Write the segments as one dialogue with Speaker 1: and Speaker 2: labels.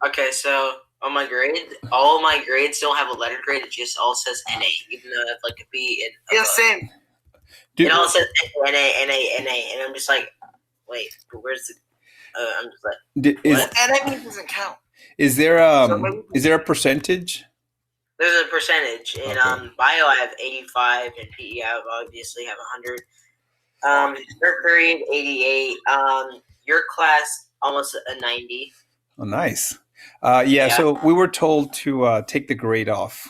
Speaker 1: Okay, so on my grade, all my grades don't have a letter grade. It just all says NA, even though that's like a B and
Speaker 2: Yeah, same.
Speaker 1: It all says NA, NA, and I'm just like, wait, where's the? I'm just like, what?
Speaker 2: NA doesn't count.
Speaker 3: Is there a percentage?
Speaker 1: There's a percentage. In bio, I have 85, and PE, I obviously have 100. Your period, 88. Your class, almost a 90.
Speaker 3: Oh, nice. Yeah, so we were told to take the grade off.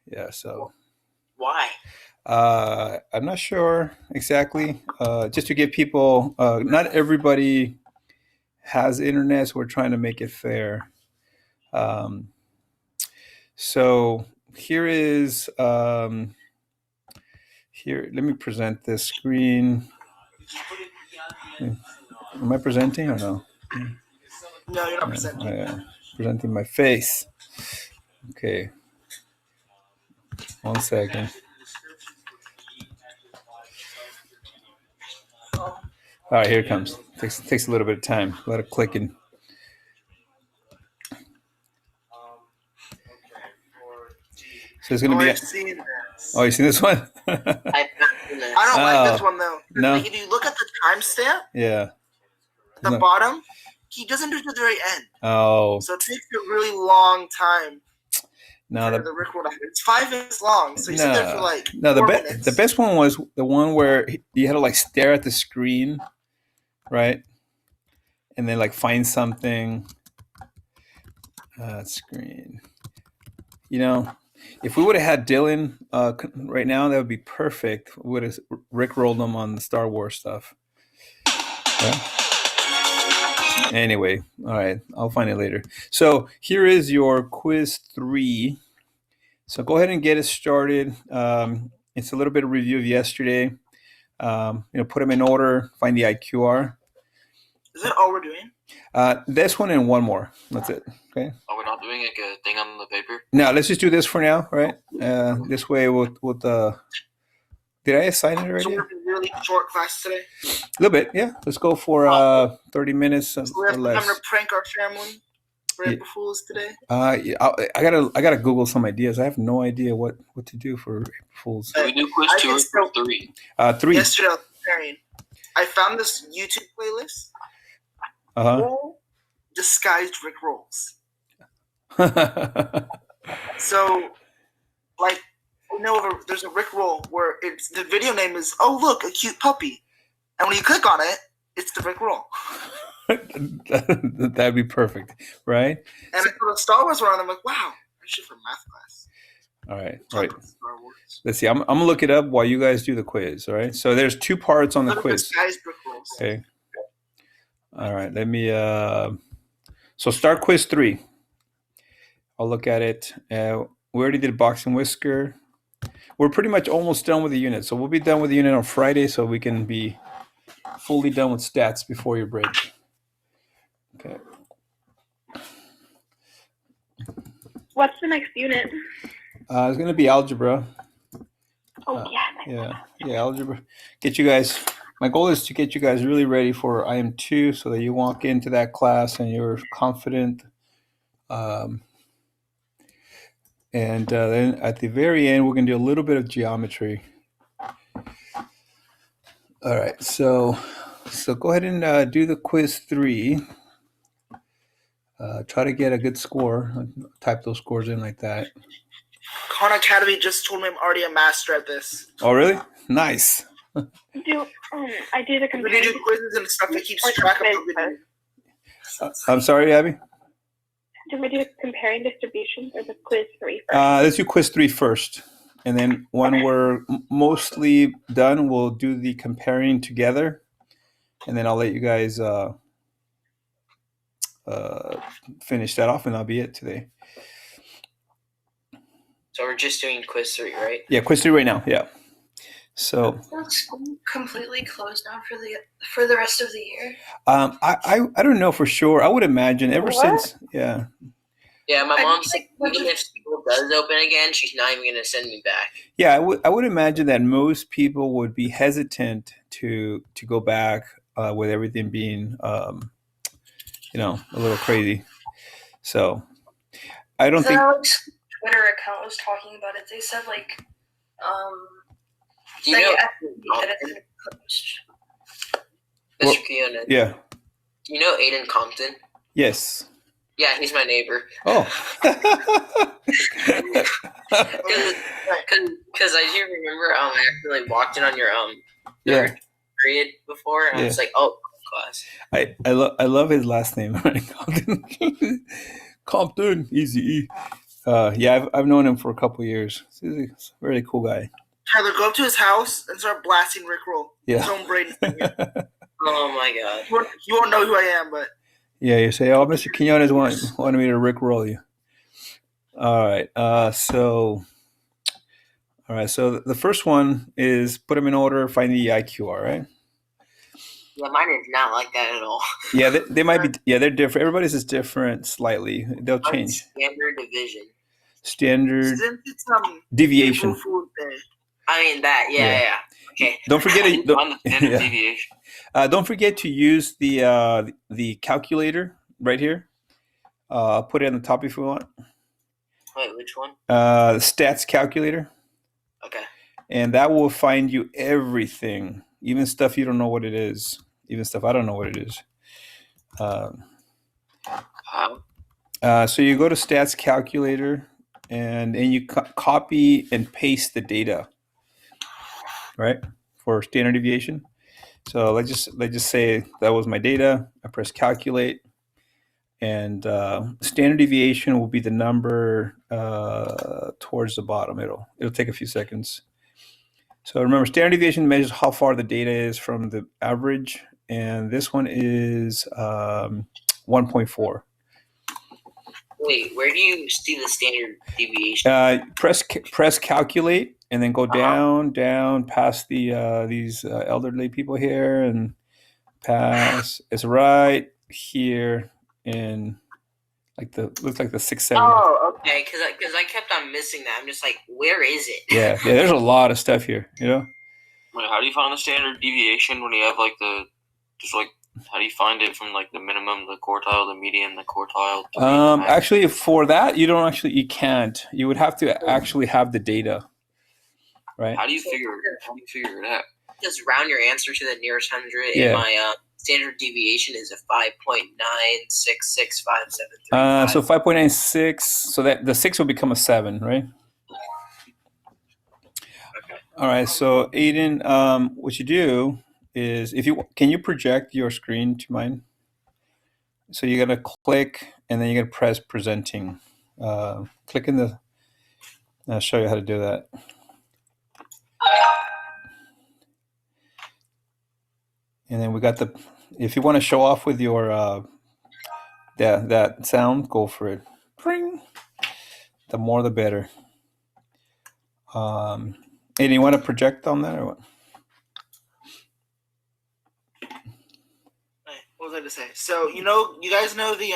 Speaker 3: Yeah, so.
Speaker 1: Why?
Speaker 3: I'm not sure exactly. Just to give people, not everybody has internet, so we're trying to make it fair. So here is, here, let me present this screen. Am I presenting or no?
Speaker 2: No, you're not presenting.
Speaker 3: Presenting my face. Okay. 1 second. All right, here it comes. Takes a little bit of time. A lot of clicking. So it's going to be.
Speaker 2: Seen this.
Speaker 3: Oh, you seen this one?
Speaker 1: I don't
Speaker 2: like this one though.
Speaker 3: No.
Speaker 2: If you look at the timestamp,
Speaker 3: yeah,
Speaker 2: at the bottom, he doesn't do it to the very end.
Speaker 3: Oh.
Speaker 2: So it takes a really long time.
Speaker 3: No,
Speaker 2: the Rickroll. It's 5 minutes long, so you sit there for like 4 minutes.
Speaker 3: The best one was the one where you had to like stare at the screen, right? And then like find something. Screen. You know, if we would have had Dylan right now, that would be perfect. We would have Rickrolled him on the Star Wars stuff. Yeah. Anyway, all right, I'll find it later. So here is your quiz 3. So go ahead and get it started. It's a little bit of review of yesterday. Put them in order, find the IQR.
Speaker 2: Is that all we're doing?
Speaker 3: This one and one more. That's it. Okay.
Speaker 4: Are we not doing like a thing on the paper?
Speaker 3: No, let's just do this for now, right? This way we'll did I assign it already?
Speaker 2: So we're a really short class today?
Speaker 3: A little bit, yeah. Let's go for 30 minutes
Speaker 2: so we have time to prank our family for April Fools today?
Speaker 3: Yeah, I gotta Google some ideas. I have no idea what to do for April Fools.
Speaker 4: Do we do quiz 2 or 3?
Speaker 3: 3.
Speaker 2: Yesterday I was preparing. I found this YouTube playlist. Disguised Rick rolls. So, like, there's a Rick roll where the video name is, oh look, a cute puppy, and when you click on it, it's the Rick roll.
Speaker 3: That'd be perfect, right?
Speaker 2: And I put a Star Wars one on. I'm like, wow, I should for math class.
Speaker 3: All right. Let's see. I'm gonna look it up while you guys do the quiz. All right. So there's 2 parts on the quiz.
Speaker 2: Disguised Rick rolls.
Speaker 3: Okay. All right. Let me. So start quiz 3. I'll look at it. We already did box and whisker. We're pretty much almost done with the unit. So we'll be done with the unit on Friday so we can be fully done with stats before your break. Okay.
Speaker 5: What's the next unit?
Speaker 3: It's going to be algebra.
Speaker 5: Oh, yeah.
Speaker 3: Yeah, algebra. Get you guys. My goal is to get you guys really ready for IM2 so that you walk into that class and you're confident. And then at the very end, we're going to do a little bit of geometry. All right, so go ahead and do the quiz 3. Try to get a good score. Type those scores in like that.
Speaker 2: Khan Academy just told me I'm already a master at this.
Speaker 3: Oh, really? Nice.
Speaker 5: I do the
Speaker 2: we do quizzes and stuff that keeps track of the video.
Speaker 3: I'm sorry, Abby?
Speaker 5: Do we do comparing distributions or the quiz 3 first?
Speaker 3: Let's do quiz 3 first. And then when we're mostly done, we'll do the comparing together. And then I'll let you guys finish that off, and that'll be it today.
Speaker 1: So we're just doing quiz 3, right?
Speaker 3: Yeah, quiz 3 right now, yeah. So
Speaker 6: school completely closed now for the rest of the year?
Speaker 3: I don't know for sure. I would imagine since
Speaker 1: Yeah, my mom said even if school does open again, she's not even gonna send me back.
Speaker 3: Yeah, I would imagine that most people would be hesitant to go back with everything being a little crazy. So I don't think.
Speaker 6: Alex Twitter account was talking about it. They said like,
Speaker 1: Do you know
Speaker 6: that it's been closed.
Speaker 1: Mr. Keonan?
Speaker 3: Yeah.
Speaker 1: Do you know Aiden Compton?
Speaker 3: Yes.
Speaker 1: Yeah, he's my neighbor.
Speaker 3: Oh.
Speaker 1: Because I do remember I actually walked in on your
Speaker 3: Yeah.
Speaker 1: third period before, and I was like, oh, class.
Speaker 3: I love his last name. Compton, Easy E. Yeah, I've known him for a couple years. He's a really cool guy.
Speaker 2: Tyler, go up to his house and start blasting Rickroll.
Speaker 3: Yeah.
Speaker 2: Tom Brady.
Speaker 1: Oh my god.
Speaker 2: You won't know who I am, but
Speaker 3: Yeah, you say, "Oh, Mr. Quinones wanted me to rickroll you." All right. So the first one is put them in order, find the IQ. All right.
Speaker 1: Yeah, mine is not like that at all.
Speaker 3: Yeah, they might be. Yeah, they're different. Everybody's is different slightly. They'll change.
Speaker 1: Standard division.
Speaker 3: Standard
Speaker 2: since it's
Speaker 3: deviation.
Speaker 2: April Fool's Day.
Speaker 1: I mean that. Yeah. Okay.
Speaker 3: Don't forget
Speaker 4: On the standard deviation.
Speaker 3: Don't forget to use the calculator right here. Put it on the top if you want.
Speaker 1: Wait, which one?
Speaker 3: The stats calculator.
Speaker 1: Okay.
Speaker 3: And that will find you everything, even stuff you don't know what it is, even stuff I don't know what it is. So you go to stats calculator, and you copy and paste the data, right, for standard deviation. So let's just say that was my data. I press calculate, and standard deviation will be the number towards the bottom. It'll take a few seconds. So remember, standard deviation measures how far the data is from the average, and this one is 1.4.
Speaker 1: Wait, where do you see the standard deviation?
Speaker 3: Press calculate, and then go down past these elderly people here, and pass. It's right here in looks like the 6-7.
Speaker 1: Oh, okay. Because I kept on missing that. I'm just like, where is it?
Speaker 3: Yeah. There's a lot of stuff here. You know.
Speaker 4: Wait, how do you find the standard deviation when you have how do you find it from like the minimum, the quartile, the median, the quartile?
Speaker 3: Actually, for that, you can't. You would have to actually have the data, right?
Speaker 4: How do you figure it out?
Speaker 1: Just round your answer to the nearest hundred.
Speaker 3: Yeah.
Speaker 1: And my standard deviation is a 5.9665735.
Speaker 3: So 5.96. So that the 6 will become a 7, right?
Speaker 1: Okay.
Speaker 3: All right. So Aiden, what you do is can you project your screen to mine? So you gotta click, and then you gotta press presenting. Click in the. I'll show you how to do that. And then we got if you want to show off with your that sound, go for it. Pring. The more the better. And you want to project on that or what?
Speaker 2: What was I to say? So you guys know the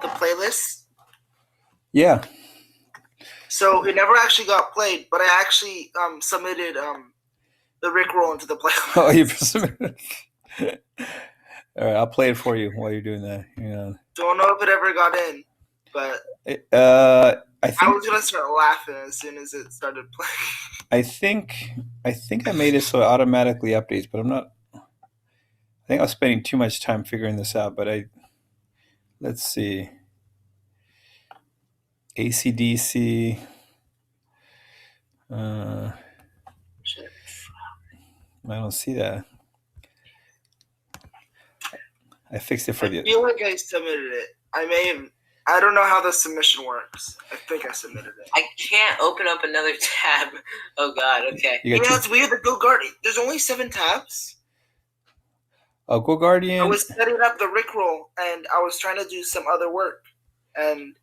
Speaker 2: playlist.
Speaker 3: Yeah.
Speaker 2: So it never actually got played, but I actually submitted the Rickroll into the playlist.
Speaker 3: Oh, you submitted. All right, I'll play it for you while you're doing that. Yeah.
Speaker 2: Don't know if it ever got in, but
Speaker 3: I
Speaker 2: was gonna start laughing as soon as it started playing.
Speaker 3: I think I made it so it automatically updates, but I'm not. I think I was spending too much time figuring this out, but let's see. AC/DC. I don't see that. I fixed it for you.
Speaker 2: I feel like I submitted it. I don't know how the submission works. I think I submitted it.
Speaker 1: I can't open up another tab. Oh God. Okay.
Speaker 2: It's weird. The Go Guardian. There's only 7 tabs.
Speaker 3: Go Guardian.
Speaker 2: I was setting up the Rickroll, and I was trying to do some other work, and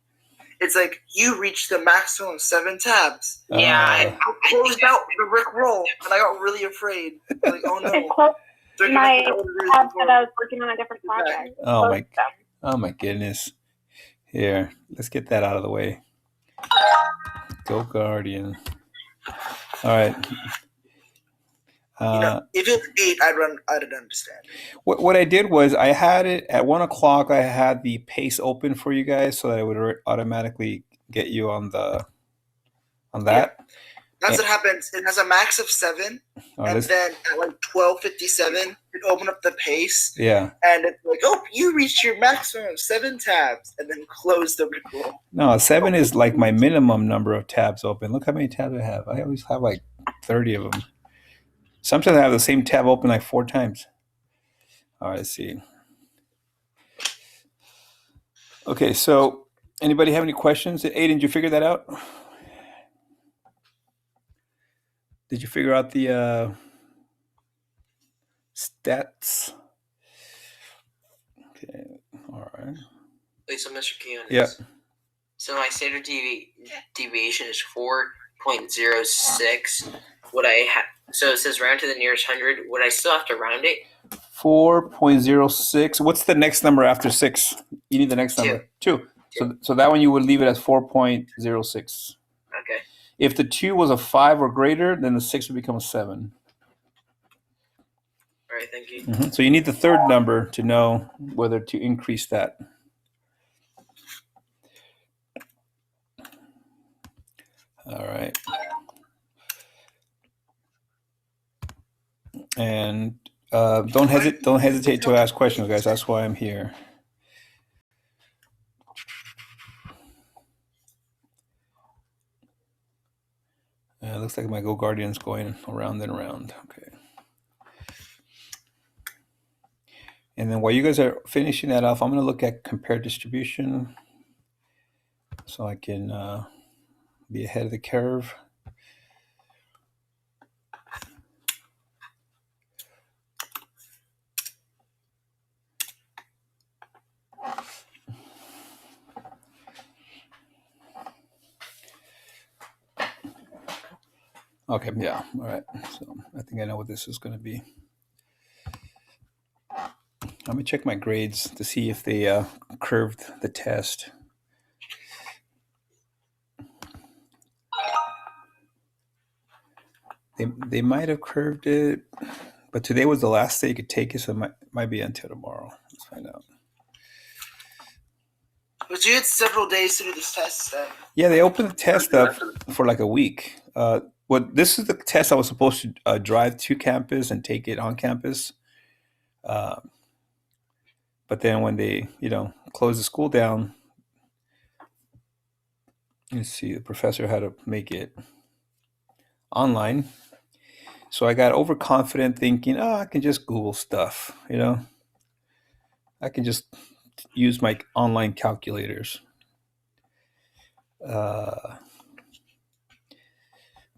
Speaker 2: it's like you reached the maximum of 7 tabs.
Speaker 1: Yeah.
Speaker 2: I closed out the Rickroll, and I got really afraid. Like, oh no.
Speaker 5: It closed my tab that I was working on a different project.
Speaker 3: Oh my goodness. Here, let's get that out of the way. Go Guardian. All right.
Speaker 2: If it's 8, I'd understand.
Speaker 3: What I did was I had it at 1 o'clock. I had the pace open for you guys so that it would automatically get you on that.
Speaker 2: That's what happens. It has a max of 7, and then at like 12:57, it opened up the pace.
Speaker 3: Yeah.
Speaker 2: And it's like, oh, you reached your maximum of 7 tabs, and then close the Rickroll.
Speaker 3: No, 7 is like my minimum number of tabs open. Look how many tabs I have. I always have like 30 of them. Sometimes I have the same tab open like 4 times. All right, let's see. Okay, so anybody have any questions? Aiden, did you figure that out? Did you figure out the stats? Okay, all right.
Speaker 1: Wait, so Mr. Keon is...
Speaker 3: Yeah.
Speaker 1: So my standard deviation is 4.06. Would I have... So it says round to the nearest 100. Would I still have to round it?
Speaker 3: 4.06. What's the next number after 6? You need the next number. 2. So that one you would leave it as 4.06.
Speaker 1: Okay.
Speaker 3: If the 2 was a 5 or greater, then the 6 would become a 7.
Speaker 1: All right, thank you.
Speaker 3: Mm-hmm. So you need the third number to know whether to increase that. All right. And don't hesitate to ask questions, guys. That's why I'm here. Looks like my Go Guardian's going around and around. Okay. And then while you guys are finishing that off, I'm going to look at compare distribution so I can be ahead of the curve. Okay, yeah, all right. So I think I know what this is going to be. Let me check my grades to see if they curved the test. They might have curved it, but today was the last day you could take it, so it might be until tomorrow. Let's find out.
Speaker 2: But you had several days to do this test.
Speaker 3: Yeah, they opened the test up for like a week. This is the test I was supposed to drive to campus and take it on campus. But then when they, closed the school down, let's see, the professor had to make it online. So I got overconfident thinking, I can just Google stuff, I can just use my online calculators.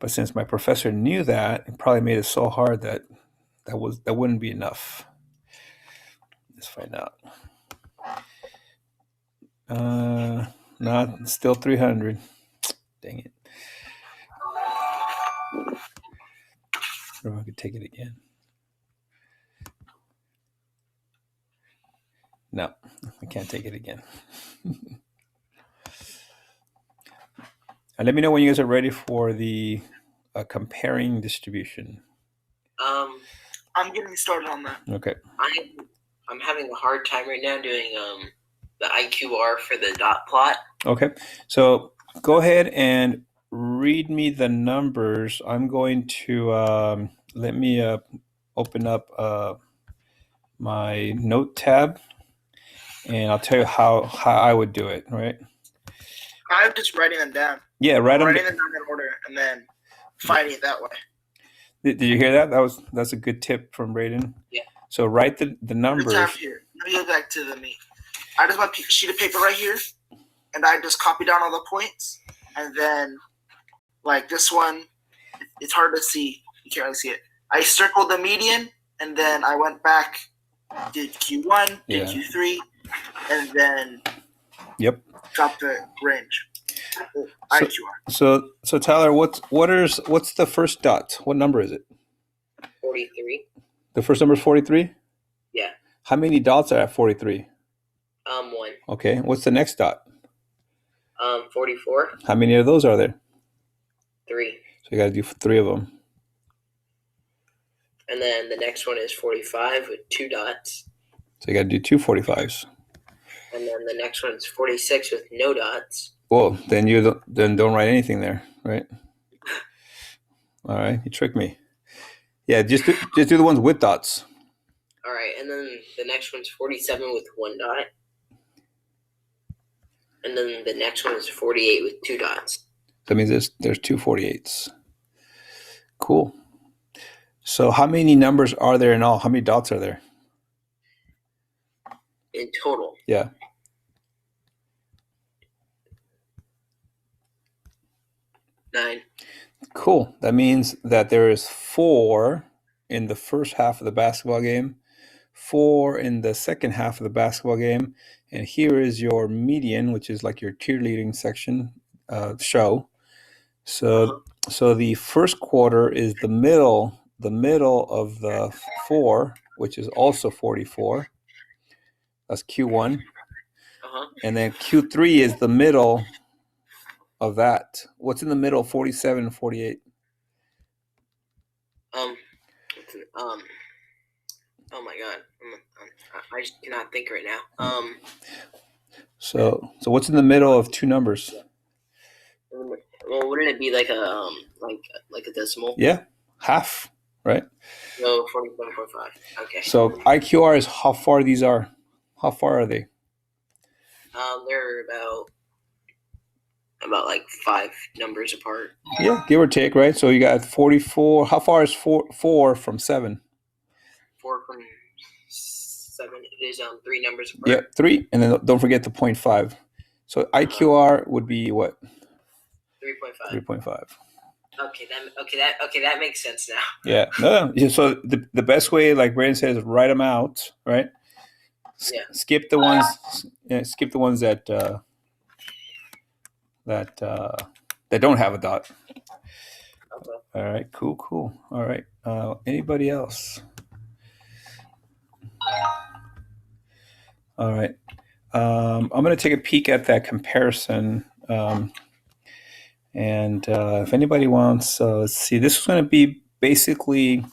Speaker 3: But since my professor knew that, it probably made it so hard that wouldn't be enough. Let's find out. Not still 300. Dang it. I wonder if I could take it again. No, I can't take it again. And let me know when you guys are ready for the comparing distribution.
Speaker 2: I'm getting started on that.
Speaker 3: Okay.
Speaker 1: I'm having a hard time right now doing the IQR for the dot plot. Okay.
Speaker 3: So go ahead and read me the numbers. I'm going to let me open up my note tab, and I'll tell you how I would do it. Right.
Speaker 2: I'm just writing them down.
Speaker 3: Yeah, writing them
Speaker 2: down in order, and then finding it that way.
Speaker 3: Did you hear that? That's a good tip from Braden.
Speaker 1: Yeah.
Speaker 3: So write the numbers.
Speaker 2: Here. Let me go back to the meat. I just have a sheet of paper right here, and I just copy down all the points, and then like this one, it's hard to see. You can't really see it. I circled the median, and then I went back, did Q1, did Q3, and then got the range.
Speaker 3: So Tyler, what's the first dot? What number is it?
Speaker 1: 43.
Speaker 3: The first number is 43?
Speaker 1: Yeah.
Speaker 3: How many dots are at 43?
Speaker 1: 1.
Speaker 3: Okay. What's the next dot?
Speaker 1: 44.
Speaker 3: How many of those are there?
Speaker 1: 3.
Speaker 3: So you got to do 3 of them.
Speaker 1: And then the next one is 45 with 2 dots.
Speaker 3: So you got to do two 45s.
Speaker 1: And then the next one is 46 with no dots.
Speaker 3: Well, then don't write anything there, right? All right, you tricked me. Yeah, just do the ones with dots.
Speaker 1: All right, and then the next one's 47 with 1 dot. And then the next one is 48 with 2 dots.
Speaker 3: That means there's two 48s. Cool. So how many numbers are there in all? How many dots are there?
Speaker 1: In total.
Speaker 3: Yeah.
Speaker 1: 9.
Speaker 3: Cool. That means that there is 4 in the first half of the basketball game, 4 in the second half of the basketball game, and here is your median, which is like your cheerleading section show. So the first quarter is the middle of the 4, which is also 44. That's Q1. And then Q3 is the middle of that. What's in the middle? 47 and 48.
Speaker 1: Oh my god, I just cannot think right now.
Speaker 3: So what's in the middle of two numbers?
Speaker 1: Well, wouldn't it be like a like a decimal?
Speaker 3: Yeah, half, right?
Speaker 1: No, 47.5. Okay.
Speaker 3: So IQR is how far these are. How far are they?
Speaker 1: They're about like 5 numbers apart.
Speaker 3: Yeah, give or take, right? So you got 44. How far is 4 from 7?
Speaker 1: 4 from 7. It is 3 numbers apart.
Speaker 3: Yeah, 3, and then don't forget the 0.5. So IQR would be what?
Speaker 1: 3.5.
Speaker 3: 3.5.
Speaker 1: Okay, that makes sense now.
Speaker 3: Yeah. No. So the best way, like Brandon says, is write them out, right?
Speaker 1: Yeah.
Speaker 3: Skip the ones. Skip the ones that don't have a dot.
Speaker 1: Okay.
Speaker 3: All right. Cool. All right. Anybody else? All right. I'm going to take a peek at that comparison. And if anybody wants, let's see, this is going to be basically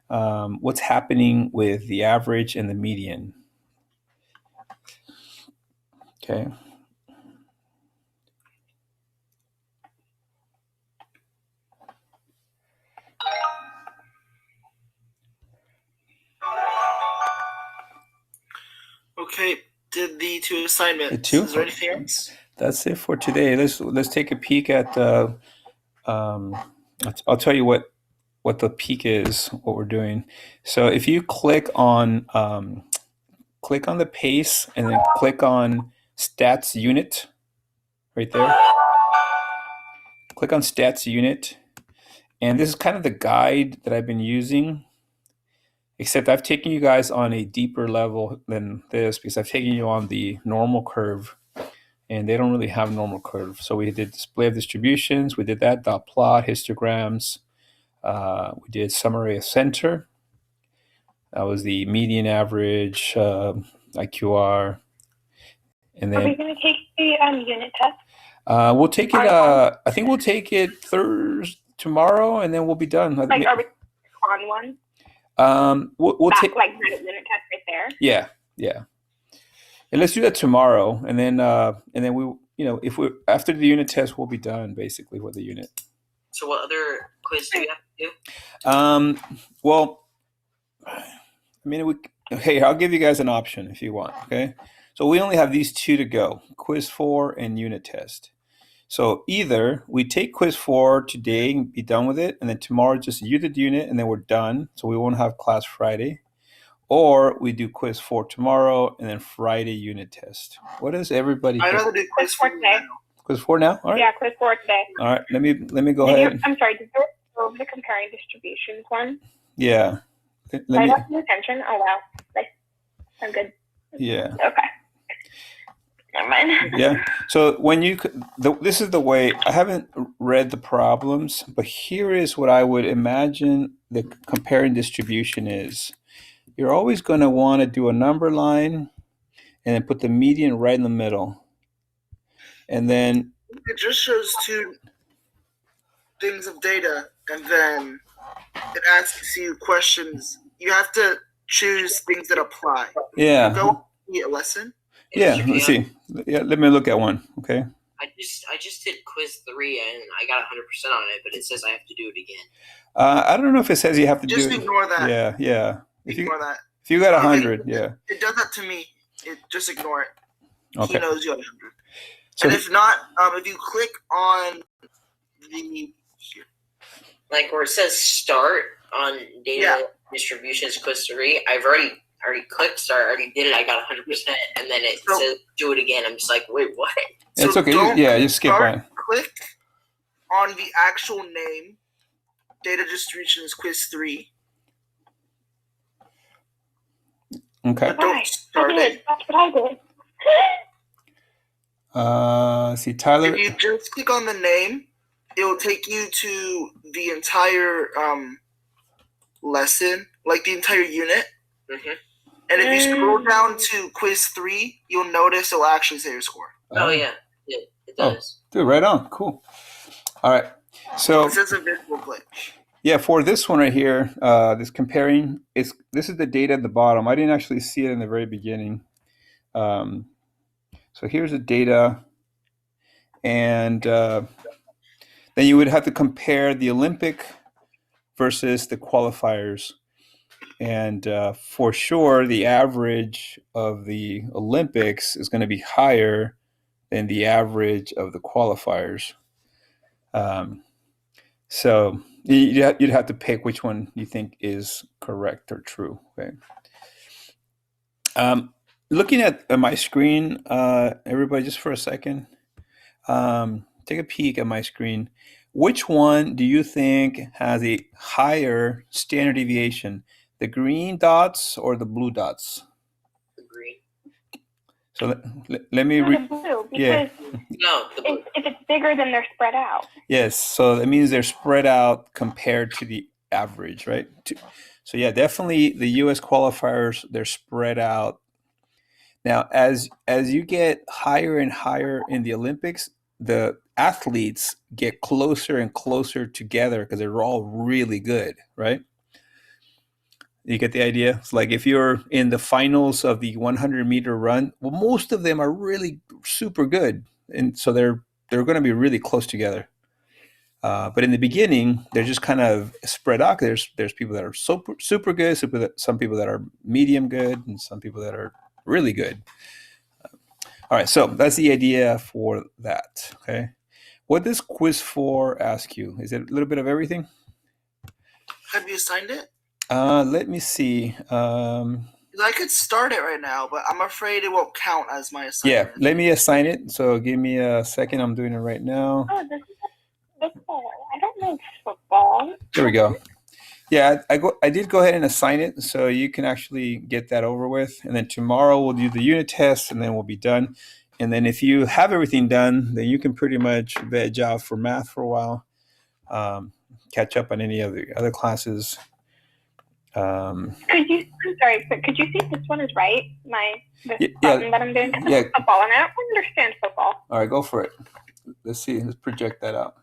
Speaker 3: what's happening with the average and the median. Okay.
Speaker 2: Okay, did the 2 assignments.
Speaker 3: The 2?
Speaker 2: Is there anything else?
Speaker 3: That's it for today. Let's take a peek at I'll tell you what the peek is, what we're doing. So if you click on the pace and then click on stats unit right there. Click on stats unit. And this is kind of the guide that I've been using, except I've taken you guys on a deeper level than this because I've taken you on the normal curve. And they don't really have normal curve. So we did display of distributions. We did that, dot plot, histograms. We did summary of center. That was the median average, IQR. And then,
Speaker 5: are we going to take the unit test?
Speaker 3: We'll take it, I think we'll take it tomorrow, and then we'll be done.
Speaker 5: Like, are we on one?
Speaker 3: We'll take
Speaker 5: like the unit test right there.
Speaker 3: Yeah. And let's do that tomorrow, and then we, if we're after the unit test, we'll be done basically with the unit.
Speaker 1: So what other quiz do we have to do?
Speaker 3: Well, I mean, hey, I'll give you guys an option if you want. Okay, so we only have these 2 to go: quiz 4 and unit test. So either we take quiz 4 today and be done with it, and then tomorrow just use the unit, and then we're done. So we won't have class Friday. Or we do quiz 4 tomorrow and then Friday unit test. What does everybody
Speaker 2: I'd
Speaker 3: think?
Speaker 2: rather do quiz 4 today.
Speaker 3: Quiz 4 now? All right.
Speaker 5: Yeah, quiz 4 today.
Speaker 3: All right. Let me go ahead.
Speaker 5: I'm sorry, did you go over the comparing distributions one?
Speaker 3: Yeah.
Speaker 5: I have some attention. Oh, wow. I'm good.
Speaker 3: Yeah.
Speaker 5: Okay. Never mind.
Speaker 3: Yeah. So when this is the way, I haven't read the problems, but here is what I would imagine the comparing distribution is. You're always going to want to do a number line and then put the median right in the middle. And then
Speaker 2: it just shows 2 things of data, and then it asks you questions. You have to choose things that apply.
Speaker 3: Yeah.
Speaker 2: Go see a lesson.
Speaker 3: Yeah. Let's see. Yeah. Let me look at one. Okay.
Speaker 1: I just did quiz 3 and I got 100% on it, but it says I have to do it again.
Speaker 3: I don't know if it says you have to
Speaker 2: Just
Speaker 3: do it.
Speaker 2: ignore that.
Speaker 3: Yeah. Yeah.
Speaker 2: Ignore that.
Speaker 3: If you got 100, yeah.
Speaker 2: It does that to me. Just ignore it.
Speaker 3: Okay.
Speaker 2: He knows you have 100.
Speaker 3: So
Speaker 2: and if not, if you click on the
Speaker 1: like where it says start on data distributions quiz 3, I've already clicked start. I already did it. I got 100%, and then it says do it again. I'm just like, wait, what?
Speaker 3: It's okay. Just skip on.
Speaker 2: Click on the actual name, data distributions quiz 3.
Speaker 3: Okay.
Speaker 2: But don't start it.
Speaker 5: That's what I did.
Speaker 3: See, Tyler.
Speaker 2: If you just click on the name, it will take you to the entire lesson, like the entire unit.
Speaker 1: Mm-hmm.
Speaker 2: And if you scroll down to quiz 3, you'll notice it'll actually say your score.
Speaker 1: Oh yeah, it does.
Speaker 3: Dude, right on. Cool. All right. So
Speaker 2: it says a visual glitch.
Speaker 3: Yeah, for this one right here, this comparing, this is the data at the bottom. I didn't actually see it in the very beginning. So here's the data, and then you would have to compare the Olympic versus the qualifiers. And for sure, the average of the Olympics is going to be higher than the average of the qualifiers. So you'd have to pick which one you think is correct or true. Okay. Looking at my screen, everybody, just for a second, take a peek at my screen. Which one do you think has a higher standard deviation, the green dots or the blue dots?
Speaker 1: The green.
Speaker 3: So let me
Speaker 5: the blue, because
Speaker 1: no, the blue.
Speaker 5: If it's bigger, then they're spread out.
Speaker 3: Yes, so that means they're spread out compared to the average, right? So yeah, definitely the U.S. qualifiers, they're spread out. Now, as you get higher and higher in the Olympics, the athletes get closer and closer together because they're all really good, right? You get the idea? It's like if you're in the finals of the 100-meter run, well, most of them are really super good, and so they're going to be really close together. But in the beginning, they're just kind of spread out. There's people that are super good, some people that are medium good, and some people that are really good. All right, so that's the idea for that. Okay, what does quiz 4 ask you? Is it a little bit of everything?
Speaker 2: Have you assigned it?
Speaker 3: Let me see.
Speaker 2: I could start it right now, but I'm afraid it won't count as my assignment.
Speaker 3: Yeah, let me assign it. So give me a second. I'm doing it right now.
Speaker 5: Oh, this is football. I don't know football.
Speaker 3: There we go. Yeah, I did go ahead and assign it, so you can actually get that over with. And then tomorrow we'll do the unit test, and then we'll be done. And then if you have everything done, then you can pretty much veg out for math for a while, catch up on any of the other classes.
Speaker 5: I'm sorry, but could you see if this one is right? Button that I'm doing football, and I don't understand football.
Speaker 3: All right, go for it. Let's see. Let's project that out.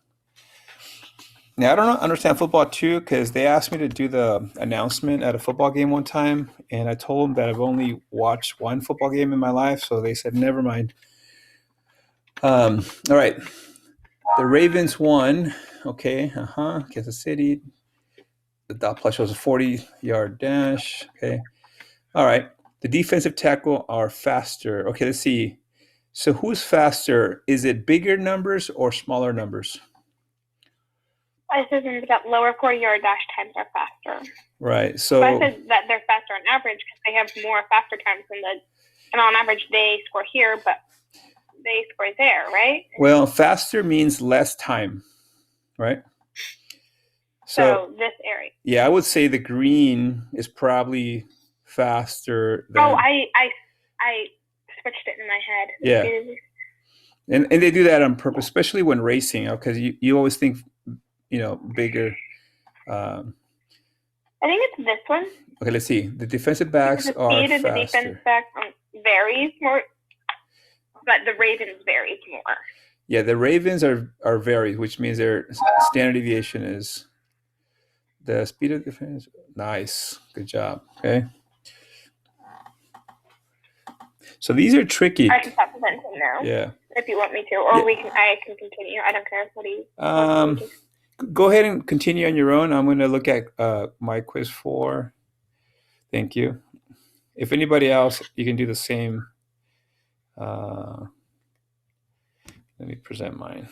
Speaker 3: Now, I don't understand football too, because they asked me to do the announcement at a football game one time, and I told them that I've only watched one football game in my life, so they said, never mind. All right. The Ravens won. Okay. Kansas City. The dot plus shows a 40-yard dash. Okay. All right. The defensive tackle are faster. Okay, let's see. So who's faster? Is it bigger numbers or smaller numbers?
Speaker 5: I said that lower 40-yard dash times are faster.
Speaker 3: Right. So
Speaker 5: I said that they're faster on average because they have more faster times and on average they score here, but they score there, right?
Speaker 3: Well, faster means less time, right?
Speaker 5: So this area.
Speaker 3: Yeah, I would say the green is probably faster than...
Speaker 5: Oh, I switched it in my head.
Speaker 3: Yeah. And they do that on purpose, especially when racing, because you always think, bigger.
Speaker 5: I think it's this one.
Speaker 3: Okay, let's see. The defensive backs are faster.
Speaker 5: The defense back varies more, but the Ravens varies more.
Speaker 3: Yeah, the Ravens are varies, which means their standard deviation is The speed of defense. Nice. Good job. Okay. So these are tricky.
Speaker 5: I can stop presenting now.
Speaker 3: Yeah.
Speaker 5: If you want me to, or I can continue. I don't care. What do you?
Speaker 3: Go ahead and continue on your own. I'm going to look at my quiz 4. Thank you. If anybody else, you can do the same. Let me present mine.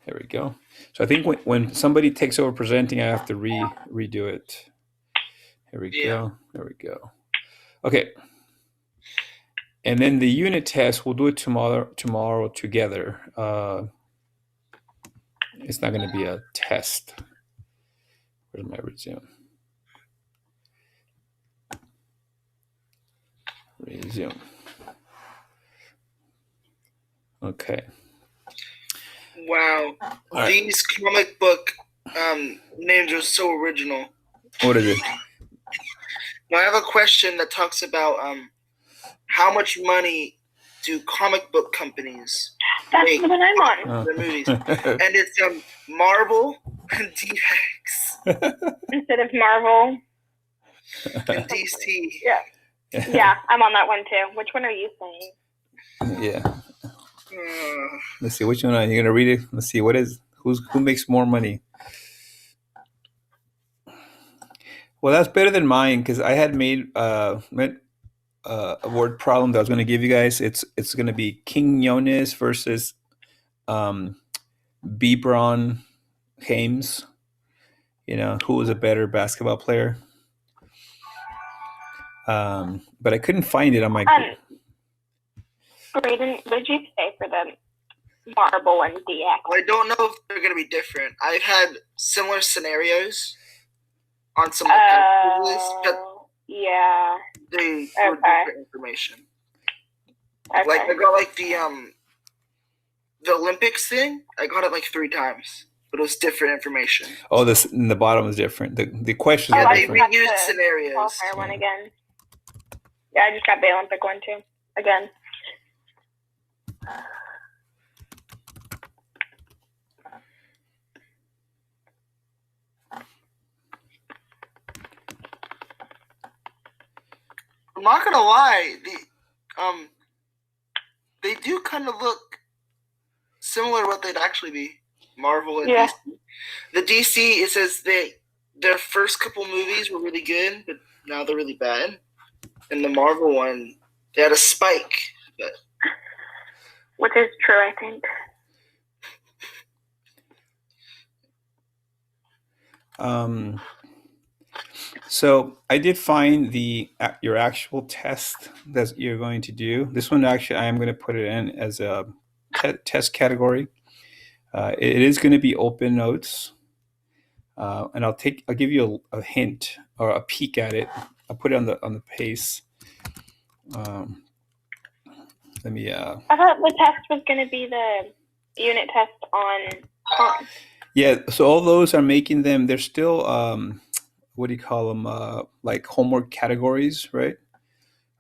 Speaker 3: There we go. So I think when somebody takes over presenting, I have to redo it. Here we go. There we go. Okay. And then the unit test, we'll do it tomorrow together. It's not going to be a test. Where's my resume? Resume. Okay.
Speaker 2: Wow. Right. These comic book names are so original.
Speaker 3: What is it?
Speaker 2: Now I have a question that talks about how much money do comic book companies make
Speaker 5: the one I'm on.
Speaker 2: The movies? And it's Marvel and DX.
Speaker 5: Instead of Marvel.
Speaker 2: And DC.
Speaker 5: Yeah, I'm on that one too. Which one are you saying?
Speaker 3: Yeah. Let's see, which one are you gonna read it? Let's see, who makes more money? Well, that's better than mine because I had made a word problem that I was gonna give you guys. It's gonna be Quiñones versus LeBron James. You know, who was a better basketball player? But I couldn't find it on my.
Speaker 5: Braden, what did you say for the Marvel and DX?
Speaker 2: I don't know if they're going to be different. I've had similar scenarios on some movies, but they were different information.
Speaker 5: Okay.
Speaker 2: Like I got like the Olympics thing. I got it like 3 times, but it was different information.
Speaker 3: Oh, this in the bottom is different. The questions are different.
Speaker 2: They reused scenarios.
Speaker 5: One again. Yeah, I just got the Olympic one too. Again.
Speaker 2: I'm not gonna lie, they do kind of look similar to what they'd actually be. Marvel and DC. The DC, it says their first couple movies were really good, but now they're really bad. And the Marvel one, they had a spike. But...
Speaker 5: Which is true, I think.
Speaker 3: So I did find your actual test that you're going to do. This one actually, I am going to put it in as a test category. It is going to be open notes, and I'll give you a hint or a peek at it. I'll put it on the pace. Let me.
Speaker 5: I thought the test was going to be the unit test on.
Speaker 3: Yeah, so all those are making them. They're still. What do you call them? Like homework categories, right?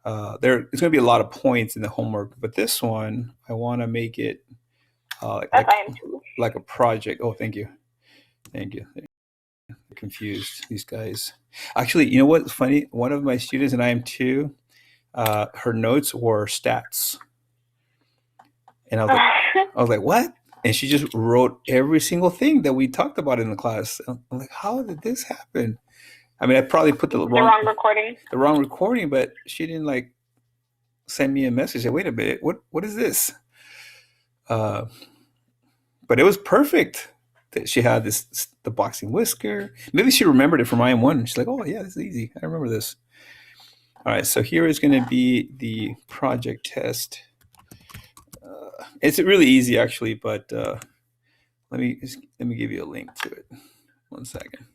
Speaker 3: It's going to be a lot of points in the homework, but this one I want to make it like a project. Oh, thank you. Confused these guys. Actually, you know what's funny? One of my students, and I am too. Her notes were stats, and I was like, what? And she just wrote every single thing that we talked about in the class. I'm like, how did this happen? I mean, I probably put the wrong
Speaker 5: recording.
Speaker 3: The wrong recording, but she didn't send me a message. Wait a minute, what is this? But it was perfect. That she had the boxing whisker. Maybe she remembered it from IM1. She's like, oh yeah, this is easy. I remember this. All right, so here is going to be the project test. It's really easy actually, but let me give you a link to it. 1 second.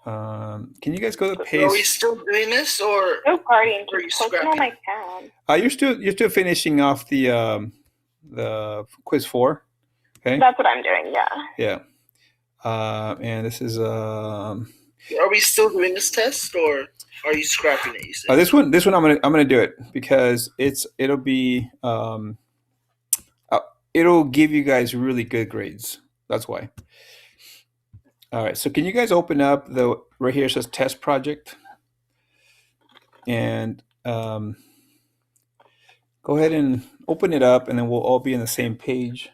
Speaker 3: Can you guys go to pace?
Speaker 2: Are we still doing this, or
Speaker 5: no partying?
Speaker 2: Are you scrapping?
Speaker 5: On my phone.
Speaker 3: You're still finishing off the quiz 4. Okay.
Speaker 5: That's what I'm doing. Yeah.
Speaker 3: Yeah. And this is
Speaker 2: Are we still doing this test, or are you scrapping it? You said?
Speaker 3: This one I'm gonna do it because it'll be it'll give you guys really good grades. That's why. All right. So can you guys open up the right here? It says test project, and go ahead and open it up, and then we'll all be on the same page.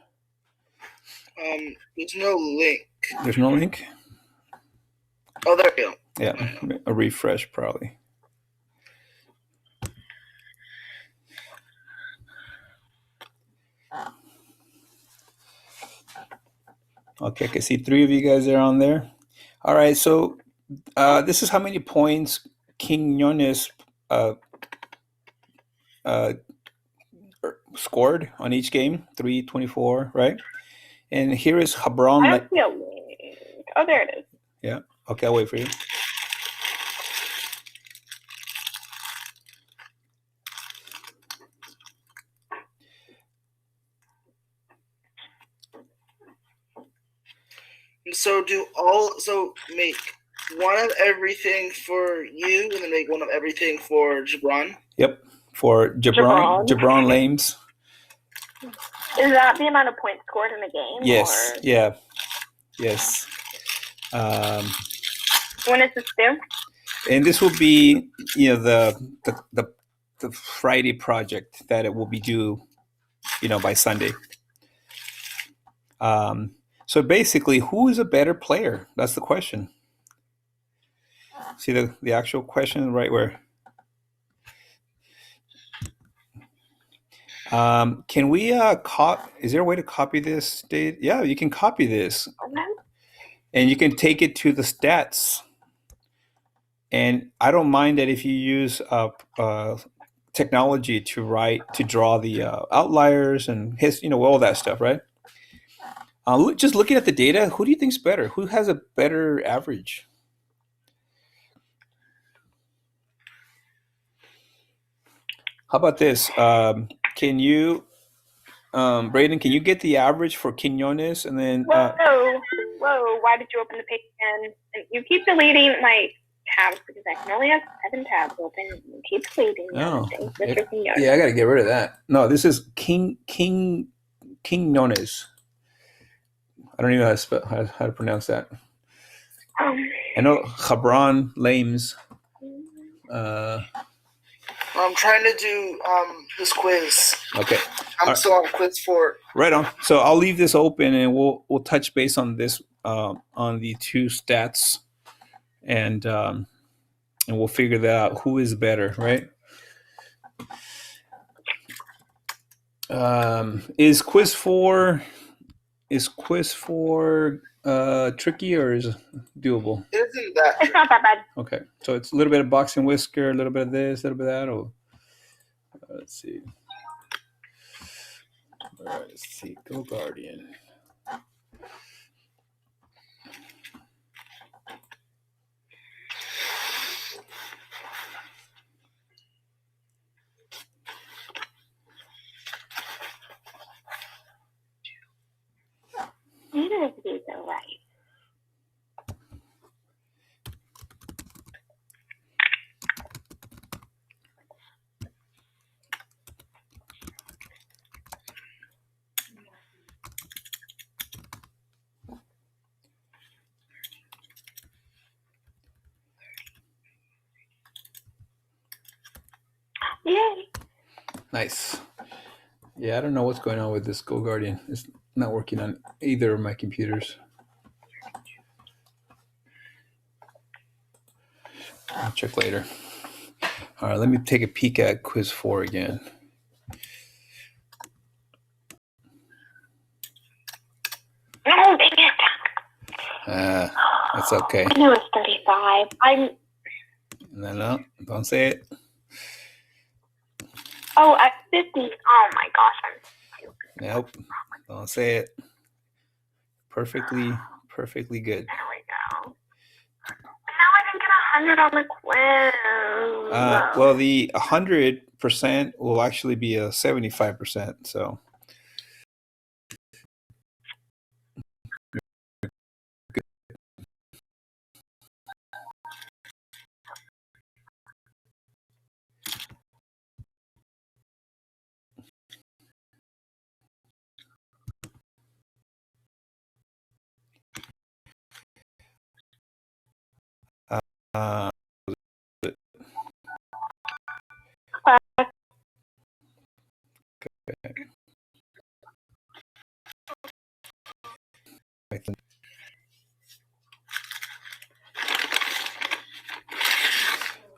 Speaker 2: There's no link.
Speaker 3: There's no link?
Speaker 2: Oh, there we go.
Speaker 3: Yeah, a refresh probably. Okay, I can see 3 of you guys are on there. All right, so this is how many points Quiñones scored on each game, 324, right? And here is Habron.
Speaker 5: I don't see a link. Oh, there it is.
Speaker 3: Yeah. Okay, I'll wait for you.
Speaker 2: So make one of everything for you, and then make one of everything for Gibran.
Speaker 3: Yep, for Gibran Lames.
Speaker 5: Is that the amount of points scored in a game?
Speaker 3: Yes.
Speaker 5: Or?
Speaker 3: Yeah. Yes.
Speaker 5: When is this due?
Speaker 3: And this will be, the Friday project that it will be due, by Sunday. So basically, who is a better player? That's the question. See the actual question right where. Can we is there a way to copy this, Dave? Yeah, you can copy this. And you can take it to the stats. And I don't mind that if you use technology to draw the outliers and all that stuff, right? Just looking at the data, who do you think's better? Who has a better average? How about this? Can you, Braden? Can you get the average for Quiñones and then?
Speaker 5: Whoa! Why did you open the page again? And you keep deleting my tabs because I can only have 7 tabs open. You keep deleting.
Speaker 3: Oh, yeah, I got to get rid of that. No, this is Quiñones. I don't even know how to pronounce that. I know Habron Lames.
Speaker 2: I'm trying to do this quiz.
Speaker 3: Okay.
Speaker 2: I'm still on quiz 4.
Speaker 3: Right on. So I'll leave this open, and we'll touch base on this on the 2 stats, and we'll figure that out. Who is better, right? Is quiz 4 tricky or is it doable?
Speaker 2: It isn't that.
Speaker 5: It's not that bad.
Speaker 3: Okay, so it's a little bit of boxing whisker, a little bit of this, a little bit of that. Or let's see. All right, let's see. Go Guardian.
Speaker 5: Neither of these are right. Yay!
Speaker 3: Nice. Yeah, I don't know what's going on with this Go Guardian. It's not working on either of my computers. I'll check later. All right, let me take a peek at quiz 4 again.
Speaker 5: No, dang it!
Speaker 3: That's okay.
Speaker 5: I knew it was 35.
Speaker 3: No, don't say it.
Speaker 5: Oh, at 50. Oh my gosh,
Speaker 3: Nope, don't say it. Perfectly good.
Speaker 5: There we go. Now I can get 100 on the quiz.
Speaker 3: Well, the 100% will actually be a 75%. So.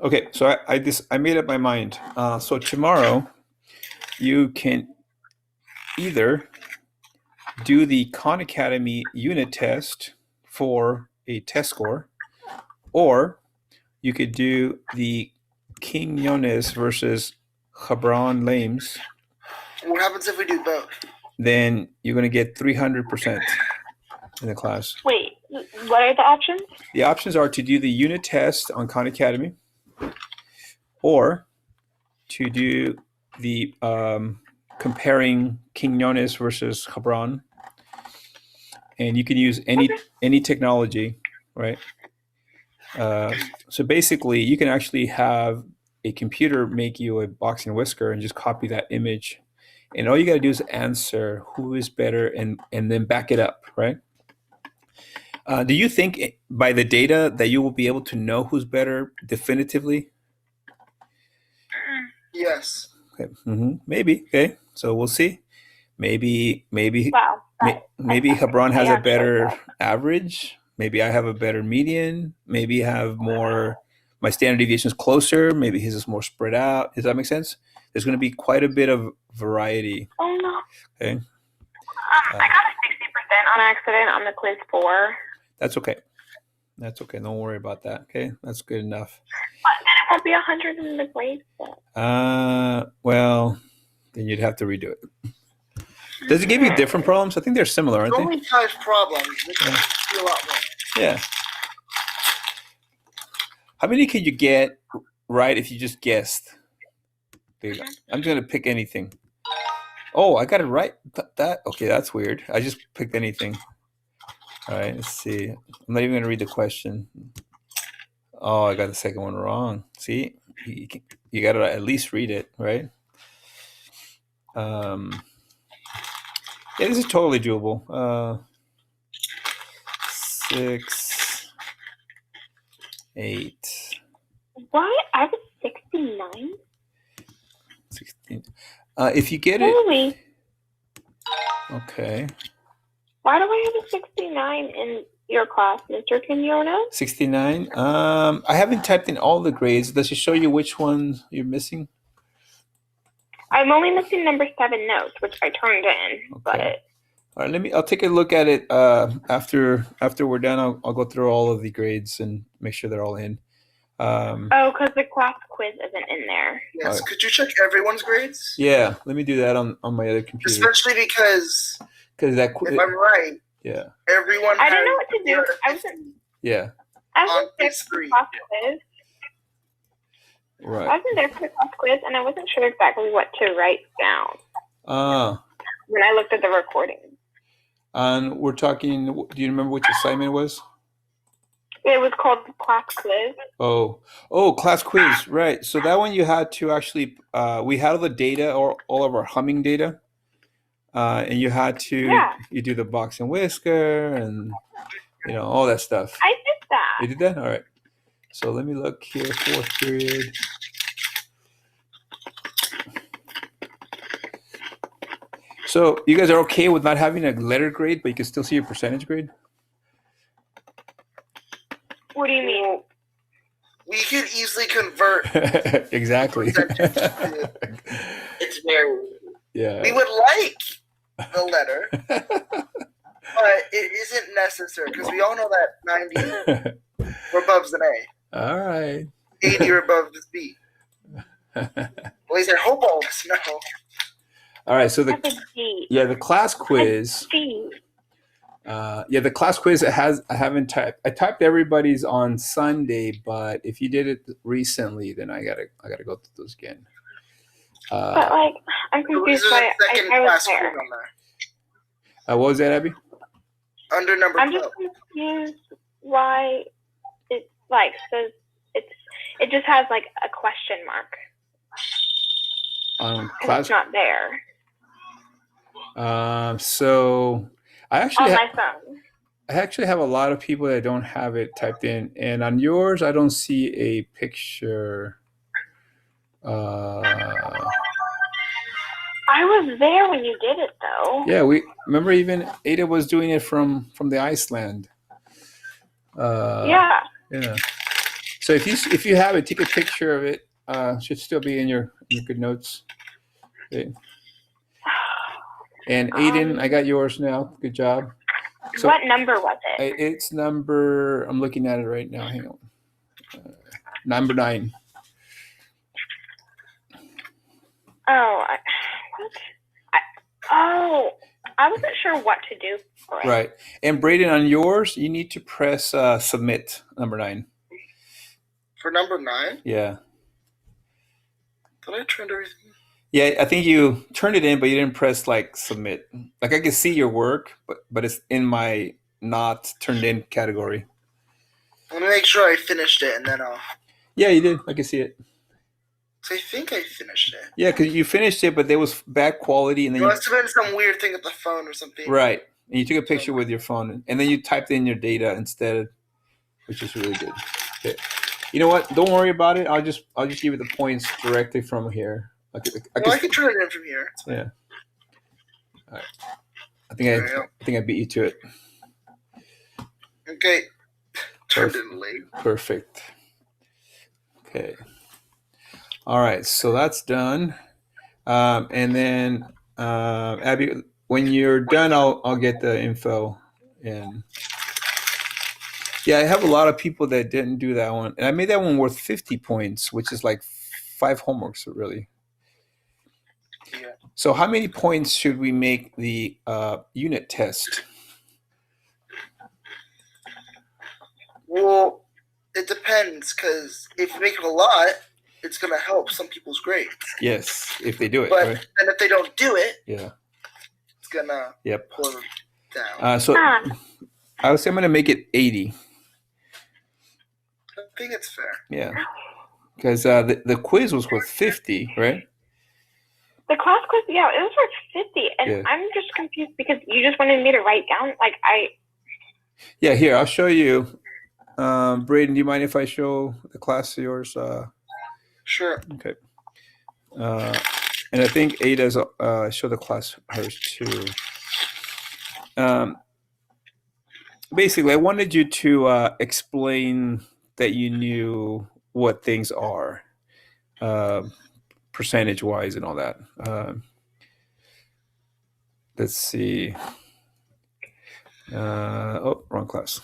Speaker 3: Okay, so I made up my mind. So tomorrow, you can either do the Khan Academy unit test for a test score, or you could do the Quinones versus Hebron Lames.
Speaker 2: What happens if we do both?
Speaker 3: Then you're going to get 300% in the class.
Speaker 5: Wait, what are the options?
Speaker 3: The options are to do the unit test on Khan Academy, or to do the comparing Quinones versus Hebron. And you can use any technology, right? So basically, you can actually have a computer make you a boxing whisker and just copy that image. And all you got to do is answer who is better and then back it up, right? Do you think by the data that you will be able to know who's better definitively?
Speaker 2: Yes.
Speaker 3: Okay. Maybe. Okay. So we'll see. Maybe.
Speaker 5: Wow.
Speaker 3: Maybe Hebron has a better average. Maybe I have a better median. Maybe I have more. My standard deviation is closer. Maybe his is more spread out. Does that make sense? There's going to be quite a bit of variety.
Speaker 5: Oh no.
Speaker 3: Okay.
Speaker 5: I got a 60% on accident on the quiz 4.
Speaker 3: That's okay. That's okay. Don't worry about that. Okay, that's good enough.
Speaker 5: But then it won't be 100 in the grade.
Speaker 3: Well, then you'd have to redo it. Does it give you different problems? I think they're similar, aren't they?
Speaker 2: Only 5 problems. Which be a lot more.
Speaker 3: Yeah. How many could you get right if you just guessed? I'm just gonna pick anything. Oh, I got it right. Okay, that's weird. I just picked anything. All right, let's see. I'm not even gonna read the question. Oh, I got the second one wrong. See, you gotta at least read it, right? Yeah, this is totally doable. 6, 8.
Speaker 5: What? I was 69?
Speaker 3: 16. If you get
Speaker 5: Really?
Speaker 3: it. Okay.
Speaker 5: Why do I have a 69 in your class, Mr. Quinones?
Speaker 3: 69. I haven't typed in all the grades. Does it show you which ones you're missing?
Speaker 5: I'm only missing number 7 notes, which I turned in.
Speaker 3: Okay.
Speaker 5: But
Speaker 3: all right, I'll take a look at it after we're done. I'll go through all of the grades and make sure they're all in.
Speaker 5: because the class quiz isn't in there.
Speaker 2: Yes. Could you check everyone's grades?
Speaker 3: Yeah, let me do that on my other computer.
Speaker 2: Especially because
Speaker 3: that
Speaker 2: if I'm right,
Speaker 3: yeah,
Speaker 2: everyone.
Speaker 5: I didn't know what to do. I was
Speaker 2: on
Speaker 5: there
Speaker 2: page
Speaker 5: for the
Speaker 2: 3.
Speaker 5: class quiz.
Speaker 3: right.
Speaker 5: I wasn't there for the class quiz, and I wasn't sure exactly what to write down when I looked at the recording.
Speaker 3: And we're talking. Do you remember which assignment it was?
Speaker 5: It was called class quiz.
Speaker 3: Oh, class quiz, right? So that one you had to actually. We had all the data, or all of our humming data, and you had to. You do the box and whisker, and all that stuff.
Speaker 5: I did that.
Speaker 3: You did that? All right. So let me look here. 4th period. So you guys are okay with not having a letter grade, but you can still see your percentage grade?
Speaker 5: What do you mean?
Speaker 2: We could easily convert.
Speaker 3: Exactly.
Speaker 1: It's very.
Speaker 3: Yeah.
Speaker 2: We would like the letter, but it isn't necessary because we all know that 90 or above's an A.
Speaker 3: All right.
Speaker 2: 80 or above is B. At least I hope all of us know.
Speaker 3: All right. So the class quiz. The class quiz I haven't typed. I typed everybody's on Sunday, but if you did it recently, then I gotta go through those again.
Speaker 5: But I'm confused by I was there.
Speaker 3: What was that, Abby?
Speaker 2: Under number 12.
Speaker 5: I'm just confused why it says it just has a question mark.
Speaker 3: Class.
Speaker 5: It's not there.
Speaker 3: So I actually
Speaker 5: on my phone.
Speaker 3: I actually have a lot of people that don't have it typed in, and on yours, I don't see a picture.
Speaker 5: I was there when you did it, though.
Speaker 3: Yeah, we remember even Ada was doing it from the Iceland.
Speaker 5: Yeah.
Speaker 3: Yeah. So if you have it, take a picture of it. Should still be in your good notes. Okay. And Aiden, I got yours now. Good job. So
Speaker 5: what number was it?
Speaker 3: It's number. I'm looking at it right now. Hang on. Number 9.
Speaker 5: Oh, I wasn't sure what to do for it.
Speaker 3: Right. And Braden, on yours, you need to press submit, number 9.
Speaker 2: For number 9?
Speaker 3: Yeah.
Speaker 2: Did I turn everything?
Speaker 3: Yeah, I think you turned it in, but you didn't press like submit. Like I can see your work, but it's in my not turned in category.
Speaker 2: Let me make sure I finished it, and then I'll...
Speaker 3: Yeah, you did. I can see it.
Speaker 2: So I think I finished it.
Speaker 3: Yeah, because you finished it, but there was bad quality, and then
Speaker 2: It must have been some weird thing with the phone or something.
Speaker 3: Right, and you took a picture with your phone, and then you typed in your data instead, which is really good. Okay. You know what? Don't worry about it. I'll just give you the points directly from here. I
Speaker 2: can turn it in from here.
Speaker 3: Yeah. All right. I think I beat you to it.
Speaker 2: Okay. Turned in late.
Speaker 3: Perfect. Okay. All right. So that's done. And then Abby, when you're done, I'll get the info in. Yeah, I have a lot of people that didn't do that one, and I made that one worth 50 points, which is like 5 homeworks, really.
Speaker 2: Yeah.
Speaker 3: So how many points should we make the unit test?
Speaker 2: Well, it depends, because if you make it a lot, it's going to help some people's grades.
Speaker 3: Yes, if they do it.
Speaker 2: But
Speaker 3: right?
Speaker 2: and if they don't do it,
Speaker 3: yeah,
Speaker 2: it's going to pull them down.
Speaker 3: So I would say I'm going to make it 80.
Speaker 2: I think it's fair.
Speaker 3: Yeah, because the quiz was worth 50, right?
Speaker 5: The class quiz, yeah, it was worth 50, and I'm just confused because you just wanted me to write down, like
Speaker 3: Yeah, here, I'll show you. Braden, do you mind if I show the class of yours?
Speaker 2: Sure.
Speaker 3: Okay. And I think Ada's show the class hers too. Basically, I wanted you to explain that you knew what things are, percentage-wise and all that. Let's see. Wrong class.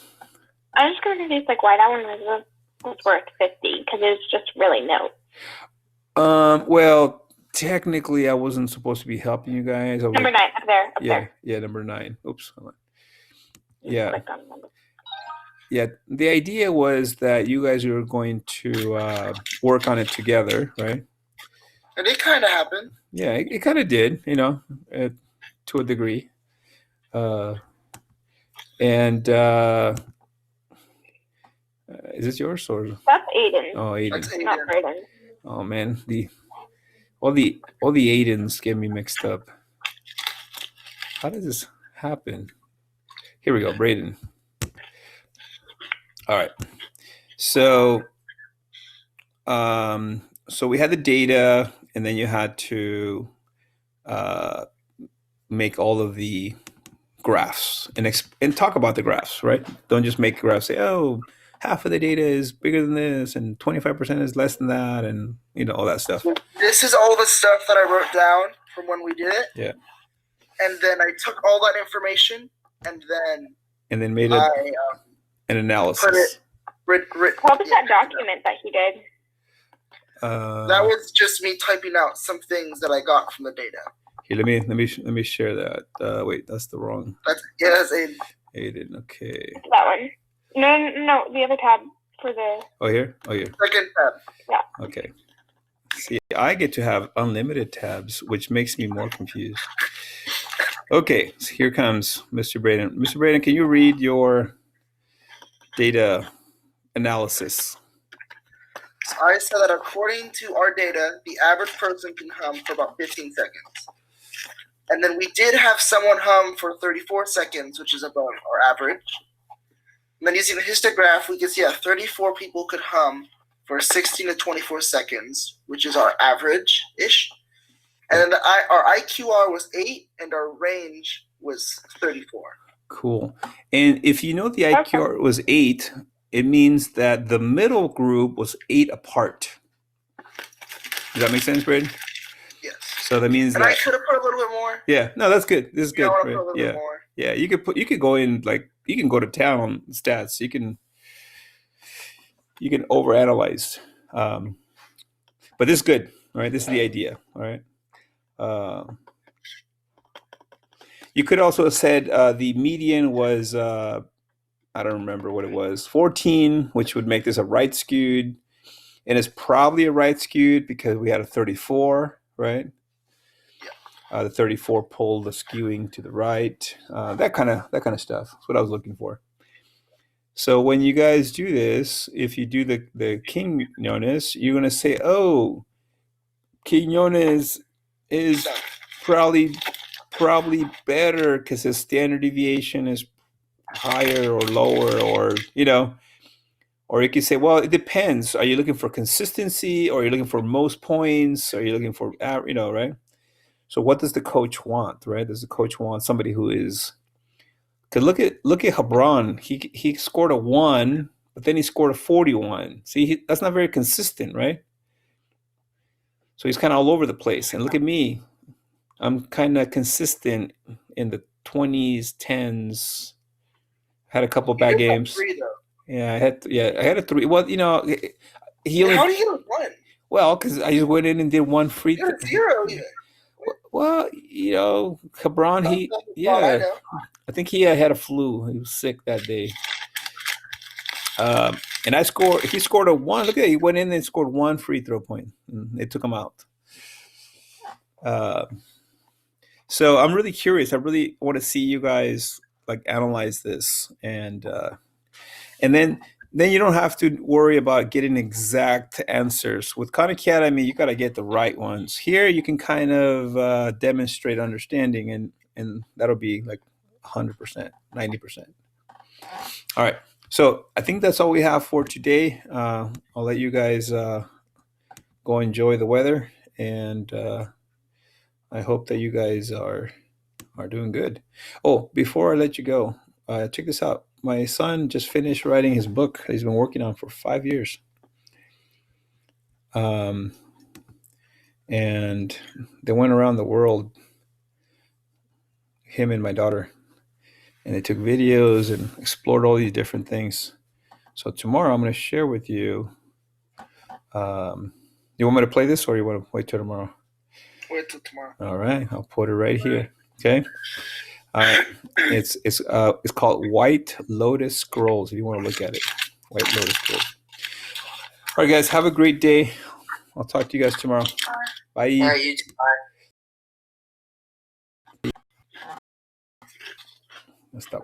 Speaker 5: I was just kind of confused, like why that one was worth 50 because it was just really no.
Speaker 3: Well, technically, I wasn't supposed to be helping you guys.
Speaker 5: Number 9 up there.
Speaker 3: Yeah, number 9. Oops. Hold on. Yeah. Yeah. The idea was that you guys were going to work on it together, right?
Speaker 2: And it kind of happened.
Speaker 3: Yeah, it kind of did, to a degree. And is this yours or?
Speaker 5: That's Aiden.
Speaker 3: Oh, Aiden.
Speaker 2: That's Aiden.
Speaker 5: Not Braden.
Speaker 3: Oh man, all the Aidens get me mixed up. How does this happen? Here we go, Braden. All right. So we had the data, and then you had to make all of the graphs and talk about the graphs, right? Don't just make graphs. Say, oh, half of the data is bigger than this, and 25% is less than that, and all that stuff.
Speaker 2: This is all the stuff that I wrote down from when we did it.
Speaker 3: Yeah.
Speaker 2: And then I took all that information and then
Speaker 3: made an analysis.
Speaker 2: Put it.
Speaker 5: What was that document that he did?
Speaker 2: That was just me typing out some things that I got from the data.
Speaker 3: Here, let me share that. Wait, that's the wrong.
Speaker 2: That's
Speaker 3: Aiden. Okay.
Speaker 5: That one. No, the other tab for the.
Speaker 3: Oh, here.
Speaker 2: Second tab.
Speaker 5: Yeah.
Speaker 3: Okay. See, I get to have unlimited tabs, which makes me more confused. Okay, so here comes Mr. Braden. Mr. Braden, can you read your data analysis?
Speaker 2: So I said that according to our data, the average person can hum for about 15 seconds. And then we did have someone hum for 34 seconds, which is above our average. And then using a histograph, we can see that 34 people could hum for 16 to 24 seconds, which is our average-ish. And then our IQR was 8, and our range was 34.
Speaker 3: Cool. And if you know the IQR was 8, it means that the middle group was 8 apart. Does that make sense, Braden?
Speaker 2: Yes.
Speaker 3: So that means
Speaker 2: and
Speaker 3: that
Speaker 2: I could have put a little bit more.
Speaker 3: Yeah, no, that's good. This is good.
Speaker 2: Right?
Speaker 3: Right?
Speaker 2: Put a little bit more.
Speaker 3: Yeah, you could go in, like, you can go to town on stats. You can overanalyze. But this is good. All right, this is the idea. All right. You could also have said the median was I don't remember what it was, 14, which would make this a right skewed, and it's probably a right skewed because we had a 34, right? The 34 pulled the skewing to the right. That kind of stuff. That's what I was looking for. So when you guys do this, if you do the Quinones, you're gonna say, "Oh, Quinones is probably better because his standard deviation is higher or lower, or or you could say, well, it depends. Are you looking for consistency, or are you looking for most points? Are you looking for right? So what does the coach want, right? Does the coach want somebody who is? Because look at Hebron. He scored a 1, but then he scored a 41. See, that's not very consistent, right? So he's kind of all over the place. And look at me. I'm kind of consistent in the 20s, 10s. Had a couple bad games.
Speaker 2: 3, though.
Speaker 3: Yeah, I had a 3. Well, he
Speaker 2: How do you get a 1?
Speaker 3: Well, because I just went in and did one free.
Speaker 2: You got a 0.
Speaker 3: Well, Hebron, I think he had a flu. He was sick that day. And he scored a 1. Look at it. He went in and scored 1 free throw point. And they took him out. So I'm really curious. I really want to see you guys like analyze this, and then you don't have to worry about getting exact answers. With Khan Academy, you got to get the right ones. Here, you can kind of demonstrate understanding, and that'll be like 100%, 90%. All right. So I think that's all we have for today. I'll let you guys go enjoy the weather, and I hope that you guys are doing good. Oh, before I let you go, check this out. My son just finished writing his book he's been working on for 5 years. And they went around the world, him and my daughter, and they took videos and explored all these different things. So tomorrow I'm going to share with you. You want me to play this, or you want to wait till tomorrow?
Speaker 2: Wait till tomorrow.
Speaker 3: All right, I'll put it right here. Okay. It's called White Lotus Scrolls. If you want to look at it, White Lotus Scrolls. All right, guys, have a great day. I'll talk to you guys tomorrow. Bye.
Speaker 1: All right, you too. Bye.
Speaker 3: Let's stop.